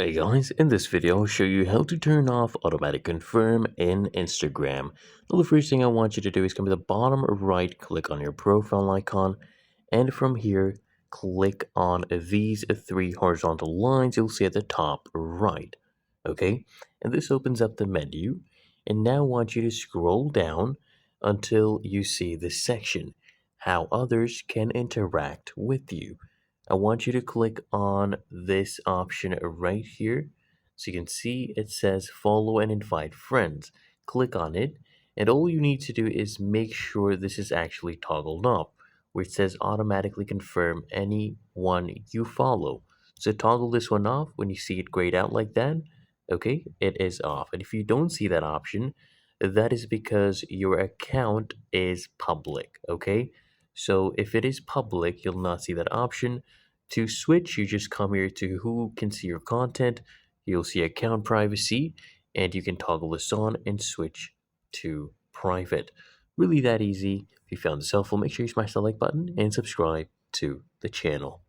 Hey guys, in this video I'll show you how to turn off automatic confirm in Instagram. Now the first thing I want you to do is come to the bottom right, click on your profile icon, and from here click on these three horizontal lines you'll see at the top right. Okay, and this opens up the menu, and now I want you to scroll down until you see this section, how others can interact with you. I want you to click on this option right here. So you can see it says follow and invite friends. Click on it, and all you need to do is make sure this is actually toggled off, where it says automatically confirm anyone you follow. So toggle this one off when you see it grayed out like that. Okay, it is off. And if you don't see that option, that is because your account is public. Okay, so if it is public, you'll not see that option. To switch, you just come here to who can see your content. You'll see account privacy, and you can toggle this on and switch to private. Really that easy. If you found this helpful, make sure you smash the like button and subscribe to the channel.